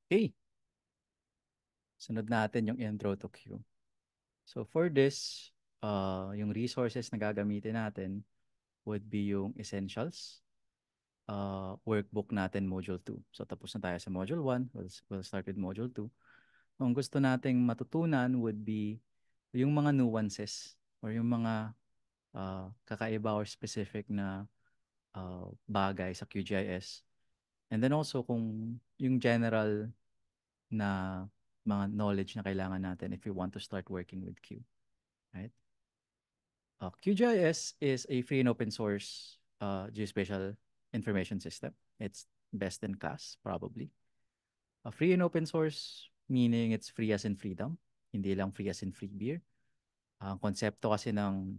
Okay, sunod natin yung intro to Q. So for this, yung resources na gagamitin natin would be yung essentials, workbook natin module 2. So tapos na tayo sa module 1, we'll start with module 2. Kung gusto nating matutunan would be yung mga nuances or yung mga kakaiba or specific na bagay sa QGIS. And then also kung yung general na mga knowledge na kailangan natin if we want to start working with Q. Right? QGIS is a free and open source geospatial information system. It's best in class, probably. Free and open source, meaning it's free as in freedom, hindi lang free as in free beer. Ang konsepto kasi ng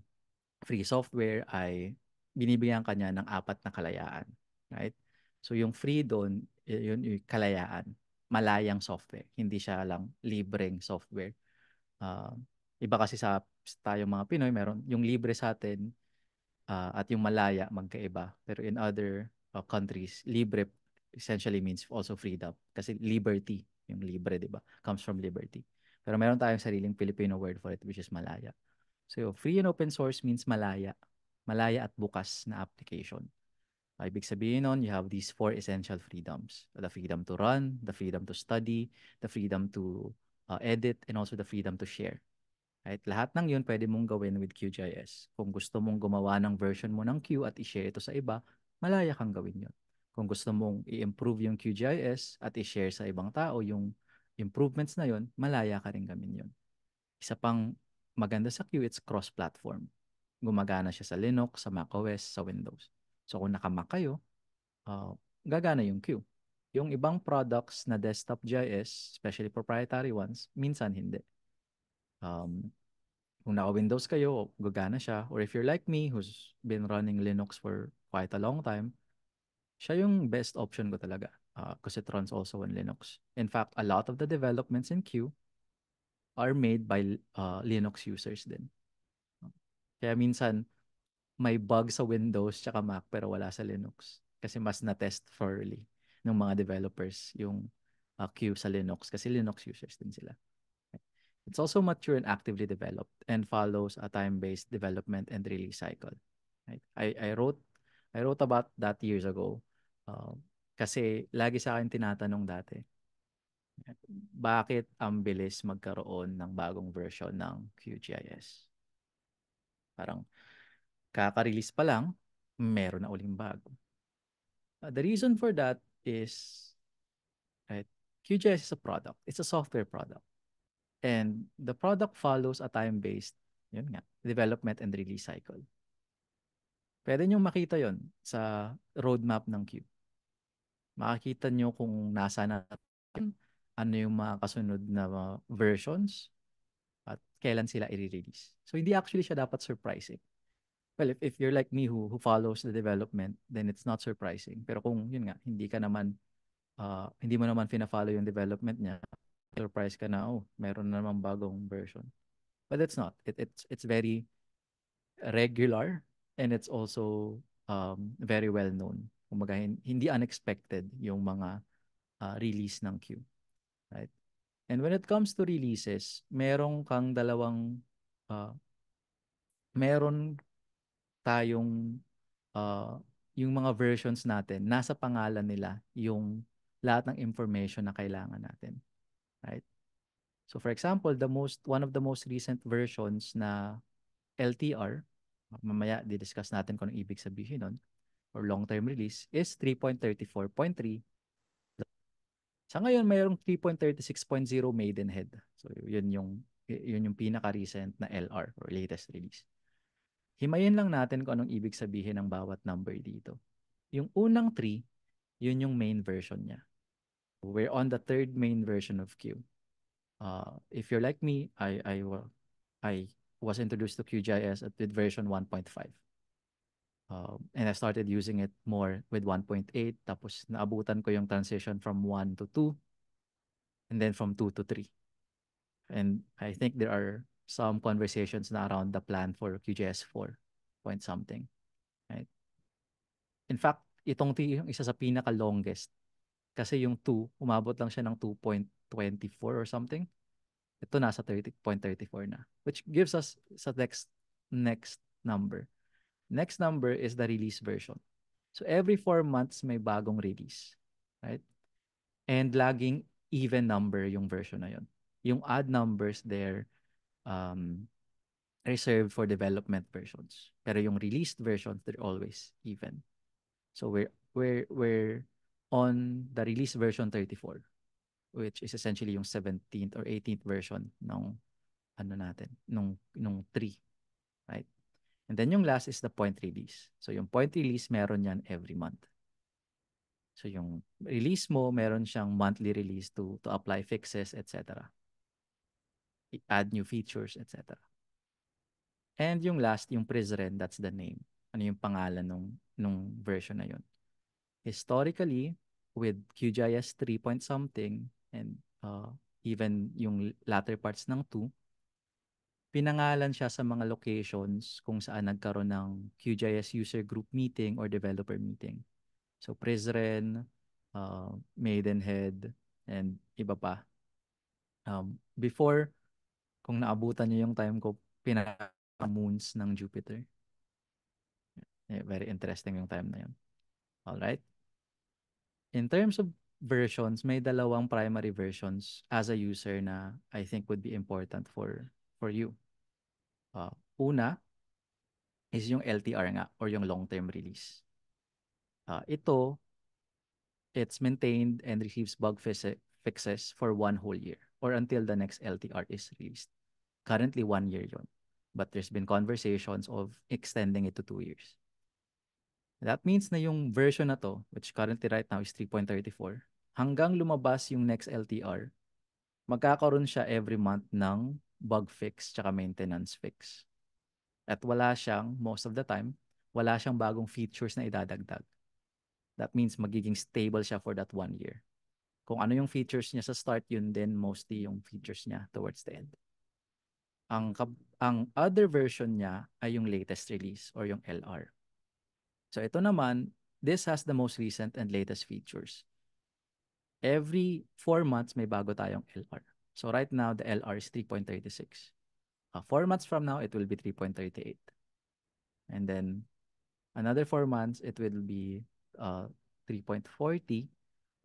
free software ay binibigyan kanya ng apat na kalayaan. Right? So yung free doon, yun yung kalayaan, malayang software. Hindi siya lang libreng software. Uh, Iba kasi sa tayong mga Pinoy, meron yung libre sa atin, at yung malaya magkaiba. Pero in other countries, libre essentially means also freedom. Kasi liberty, yung libre, di ba? Comes from liberty. Pero meron tayong sariling Filipino word for it, which is malaya. So, free and open source means malaya. Malaya at bukas na application. Ibig sabihin nun, you have these four essential freedoms. The freedom to run, the freedom to study, the freedom to edit, and also the freedom to share. Right? Lahat ng yun pwede mong gawin with QGIS. Kung gusto mong gumawa ng version mo ng Q at i-share ito sa iba, malaya kang gawin yun. Kung gusto mong i-improve yung QGIS at i-share sa ibang tao yung improvements na yun, malaya ka rin gawin yun. Isa pang maganda sa Q, it's cross-platform. Gumagana siya sa Linux, sa macOS, sa Windows. So kung naka-Mac kayo, uh, gagana yung Q. Yung ibang products na desktop GIS, especially proprietary ones, minsan hindi. Um, kung naka-Windows kayo, gagana siya. Or if you're like me, who's been running Linux for quite a long time, siya yung best option ko talaga. Because it runs also on Linux. In fact, a lot of the developments in Q are made by Linux users din. Kaya minsan, may bug sa Windows tsaka Mac pero wala sa Linux. Kasi mas na-test thoroughly ng mga developers yung Q sa Linux kasi Linux users din sila. It's also mature and actively developed and follows a time-based development and release cycle. Right? I wrote about that years ago. Kasi lagi sa akin tinatanong dati, bakit ang bilis magkaroon ng bagong version ng QGIS? Parang kaka-release pa lang, meron na uling bago. The reason for that is, right, QGIS is a product. It's a software product. And the product follows a time-based, yun nga, development and release cycle. Pwede nyo makita yon sa roadmap ng Q. Makikita nyo kung nasa na, ano yung mga kasunod na versions, at kailan sila i-release. So, hindi actually siya dapat surprising. Well, if you're like me who follows the development, then it's not surprising. Pero kung, yun nga, hindi mo naman fina-follow yung development niya, surprise ka na, oh, meron na namang bagong version. But it's not. It's very regular and it's also very well known. Kumbaga, hindi unexpected yung mga release ng Q. Right? And when it comes to releases, uh, meron tayong uh, yung mga versions natin, nasa pangalan nila yung lahat ng information na kailangan natin. Right? So for example, one of the most recent versions na LTR, mamaya di-discuss natin kung anong ibig sabihin nun, or long-term release, is 3.34.3. Sa ngayon, mayroong 3.36.0 Maidenhead. So yun yung pinaka-recent na LR or latest release. Himayin lang natin kung anong ibig sabihin ng bawat number dito. Yung unang 3, yun yung main version niya. We're on the third main version of Q. If you're like me, I was introduced to QGIS with version 1.5. And I started using it more with 1.8. Tapos naabutan ko yung transition from 1 to 2 and then from 2 to 3. And I think there are some conversations na around the plan for QGIS 4 point something. Right? In fact, yung isa sa pinaka-longest Kasi yung 2, umabot lang siya ng 2.24 or something. Ito nasa 30.34 na. Which gives us sa next number. Next number is the release version. So every 4 months may bagong release. Right? And laging even number yung version na yun. Yung odd numbers there, um, reserved for development versions. Pero yung released versions, they're always even. So we're on the release version 34, which is essentially yung 17th or 18th version ng ano natin, nung 3, right? And then yung last is the point release. So yung point release, meron yan every month. So yung release mo, meron siyang monthly release to apply fixes, etc. Add new features, etc. And yung last, yung Prizren, that's the name. Ano yung pangalan nung version na yun. Historically, with QGIS 3 point something and even yung latter parts ng 2, pinangalan siya sa mga locations kung saan nagkaroon ng QGIS user group meeting or developer meeting. So Prizren, Maidenhead, and iba pa. Before, kung naabutan niyo yung time ko, pinaka-moons ng Jupiter. Very interesting yung time na yun. Alright? In terms of versions, may dalawang primary versions as a user na I think would be important for you. Una is yung LTR nga or yung long-term release. Ito, it's maintained and receives fixes for 1 whole year or until the next LTR is released. Currently 1 year yon, but there's been conversations of extending it to 2 years. That means na yung version na to, which currently right now is 3.34, hanggang lumabas yung next LTR, magkakaroon siya every month ng bug fix tsaka maintenance fix. At wala siyang, most of the time, wala siyang bagong features na idadagdag. That means magiging stable siya for that 1 year. Kung ano yung features niya sa start, yun din mostly yung features niya towards the end. Ang other version niya ay yung latest release or yung LR. So ito naman, this has the most recent and latest features. Every 4 months may bago tayong LR. So right now, the LR is 3.36. 4 months from now, it will be 3.38. And then another 4 months, it will be 3.40,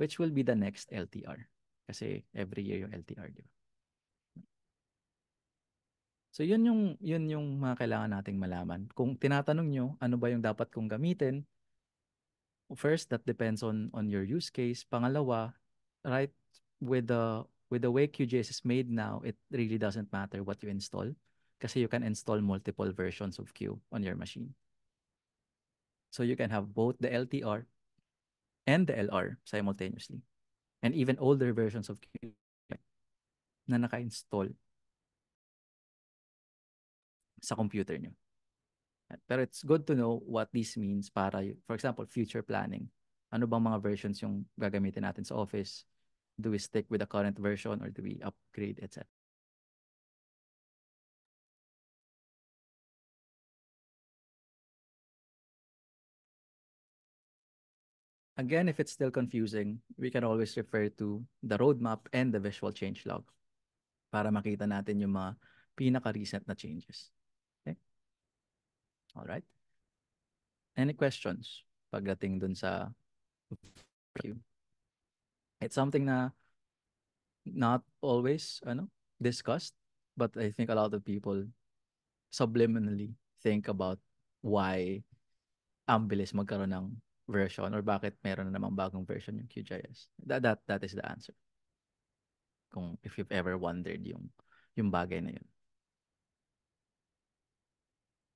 which will be the next LTR. Kasi every year yung LTR, di ba? So yun yung mga kailangan nating malaman. Kung tinatanong nyo, ano ba yung dapat kong gamitin? First, that depends on your use case. Pangalawa, right, with the way QGIS is made now, it really doesn't matter what you install kasi you can install multiple versions of Q on your machine. So you can have both the LTR and the LR simultaneously. And even older versions of Q na naka-install sa computer nyo. Pero it's good to know what this means para, for example, future planning. Ano bang mga versions yung gagamitin natin sa office? Do we stick with the current version or do we upgrade, etc.? Again, if it's still confusing, we can always refer to the roadmap and the visual change log para makita natin yung mga pinaka-recent na changes. Okay? All right. Any questions pagdating dun sa Q? It's something na not always discussed, but I think a lot of people subliminally think about why ang bilis magkaroon ng version or bakit meron na namang bagong version yung QGIS. That is the answer. Kung if you've ever wondered yung bagay na yun.